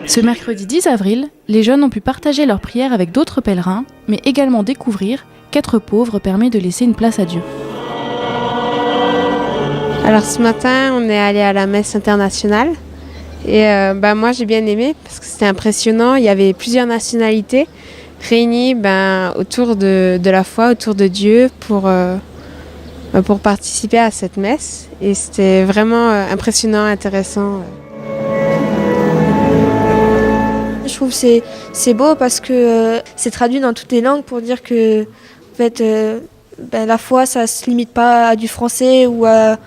Ce mercredi 10 avril, les jeunes ont pu partager leurs prières avec d'autres pèlerins, mais également découvrir qu'être pauvre permet de laisser une place à Dieu. Alors ce matin, on est allé à la messe internationale et moi j'ai bien aimé parce que c'était impressionnant. Il y avait plusieurs nationalités réunies autour de la foi, autour de Dieu pour participer à cette messe. Et c'était vraiment impressionnant, intéressant. Je trouve que c'est beau parce que c'est traduit dans toutes les langues pour dire que en fait, la foi, ça ne se limite pas à du français ou à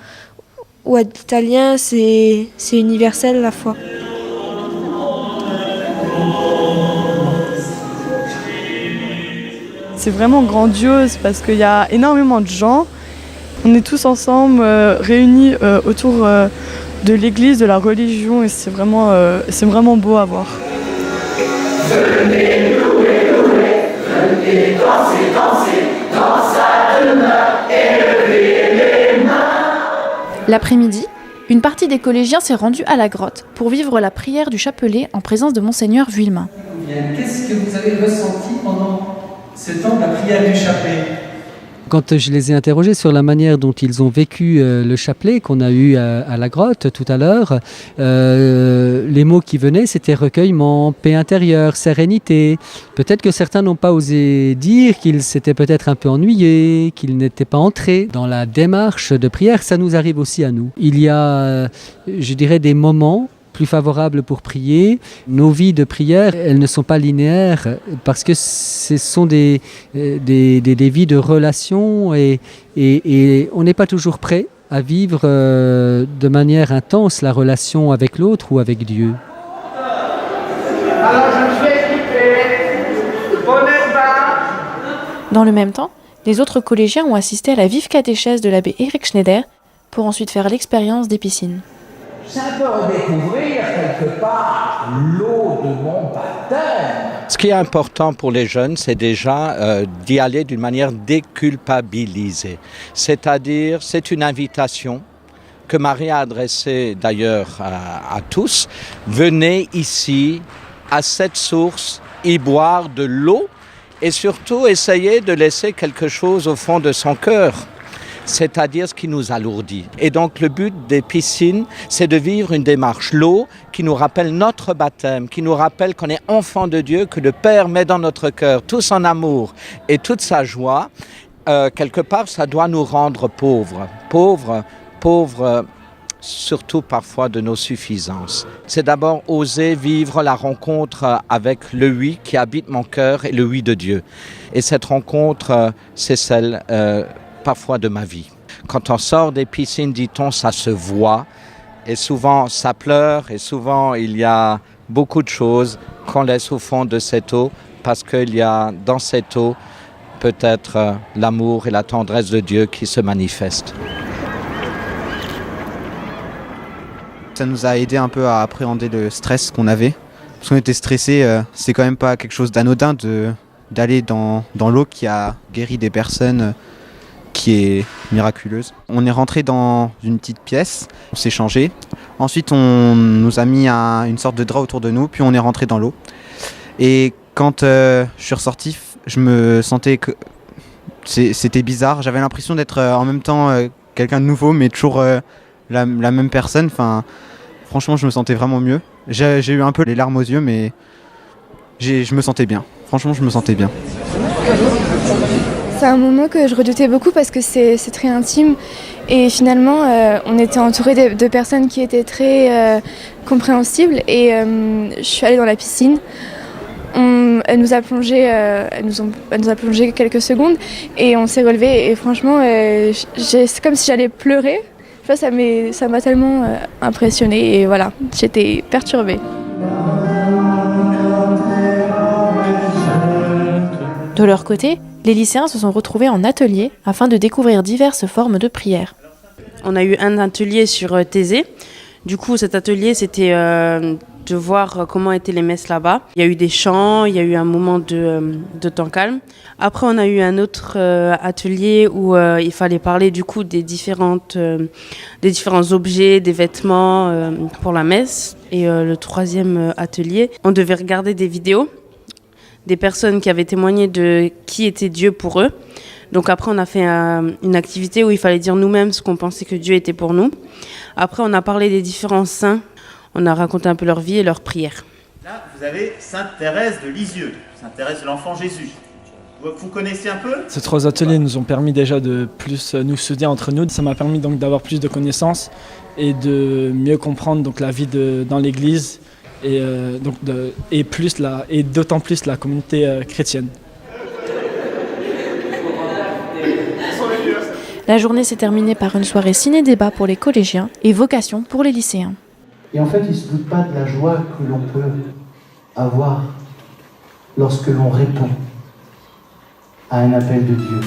l'italien, c'est universel la foi. C'est vraiment grandiose parce qu'il y a énormément de gens. On est tous ensemble réunis autour de l'église, de la religion et c'est vraiment beau à voir. Venez louer, venez danser, dans sa demeure, élevez les mains. L'après-midi, une partie des collégiens s'est rendue à la grotte pour vivre la prière du chapelet en présence de Monseigneur Vuillemin. Qu'est-ce que vous avez ressenti pendant ce temps de la prière du chapelet ? Quand je les ai interrogés sur la manière dont ils ont vécu le chapelet qu'on a eu à la grotte tout à l'heure, les mots qui venaient c'était recueillement, paix intérieure, sérénité. Peut-être que certains n'ont pas osé dire qu'ils s'étaient peut-être un peu ennuyés, qu'ils n'étaient pas entrés dans la démarche de prière. Ça nous arrive aussi à nous. Il y a, je dirais, des moments plus favorables pour prier. Nos vies de prière, elles ne sont pas linéaires parce que ce sont des vies de relations et on n'est pas toujours prêt à vivre de manière intense la relation avec l'autre ou avec Dieu. Alors je me suis équipé, bonnet de bain. Dans le même temps, les autres collégiens ont assisté à la vive catéchèse de l'abbé Eric Schneider pour ensuite faire l'expérience des piscines. C'est un peu redécouvrir quelque part l'eau de mon baptême. Ce qui est important pour les jeunes, c'est déjà d'y aller d'une manière déculpabilisée. C'est-à-dire, c'est une invitation que Marie a adressée d'ailleurs à tous. Venez ici, à cette source, y boire de l'eau et surtout essayer de laisser quelque chose au fond de son cœur. C'est-à-dire ce qui nous alourdit. Et donc le but des piscines, c'est de vivre une démarche. L'eau qui nous rappelle notre baptême, qui nous rappelle qu'on est enfant de Dieu, que le Père met dans notre cœur tout son amour et toute sa joie. Quelque part, ça doit nous rendre pauvres. Pauvres surtout parfois de nos suffisances. C'est d'abord oser vivre la rencontre avec le oui qui habite mon cœur et le oui de Dieu. Et cette rencontre, c'est celle parfois de ma vie. Quand on sort des piscines, dit-on, ça se voit. Et souvent, ça pleure. Et souvent, il y a beaucoup de choses qu'on laisse au fond de cette eau. Parce qu'il y a dans cette eau, peut-être l'amour et la tendresse de Dieu qui se manifestent. Ça nous a aidé un peu à appréhender le stress qu'on avait. Parce qu'on était stressé, c'est quand même pas quelque chose d'anodin d'aller dans l'eau qui a guéri des personnes qui est miraculeuse. On est rentré dans une petite pièce, on s'est changé. Ensuite, on nous a mis une sorte de drap autour de nous, puis on est rentré dans l'eau. Et quand je suis ressorti, je me sentais que c'était bizarre. J'avais l'impression d'être en même temps quelqu'un de nouveau, mais toujours la même personne. Enfin, franchement, je me sentais vraiment mieux. J'ai eu un peu les larmes aux yeux, mais je me sentais bien. Franchement, je me sentais bien. C'est un moment que je redoutais beaucoup parce que c'est très intime et finalement on était entouré de personnes qui étaient très compréhensibles et je suis allée dans la piscine. Elle nous a plongé quelques secondes et on s'est relevé et franchement c'est comme si j'allais pleurer. Enfin, ça m'a tellement impressionnée et voilà, j'étais perturbée. De leur côté, les lycéens se sont retrouvés en atelier afin de découvrir diverses formes de prière. On a eu un atelier sur Thésée. Du coup, cet atelier, c'était de voir comment étaient les messes là-bas. Il y a eu des chants, il y a eu un moment de temps calme. Après, on a eu un autre atelier où il fallait parler du coup des différents objets, des vêtements pour la messe. Et le troisième atelier, on devait regarder des vidéos des personnes qui avaient témoigné de qui était Dieu pour eux. Donc après, on a fait une activité où il fallait dire nous-mêmes ce qu'on pensait que Dieu était pour nous. Après, on a parlé des différents saints. On a raconté un peu leur vie et leurs prières. Là, vous avez Sainte Thérèse de Lisieux, Sainte Thérèse de l'Enfant Jésus. Vous connaissez un peu ? Ces 3 ateliers nous ont permis déjà de plus nous souder entre nous. Ça m'a permis donc d'avoir plus de connaissances et de mieux comprendre donc la vie dans l'Église et d'autant plus la communauté chrétienne. La journée s'est terminée par une soirée ciné-débat pour les collégiens et vocation pour les lycéens. Et en fait, ils ne se doutent pas de la joie que l'on peut avoir lorsque l'on répond à un appel de Dieu.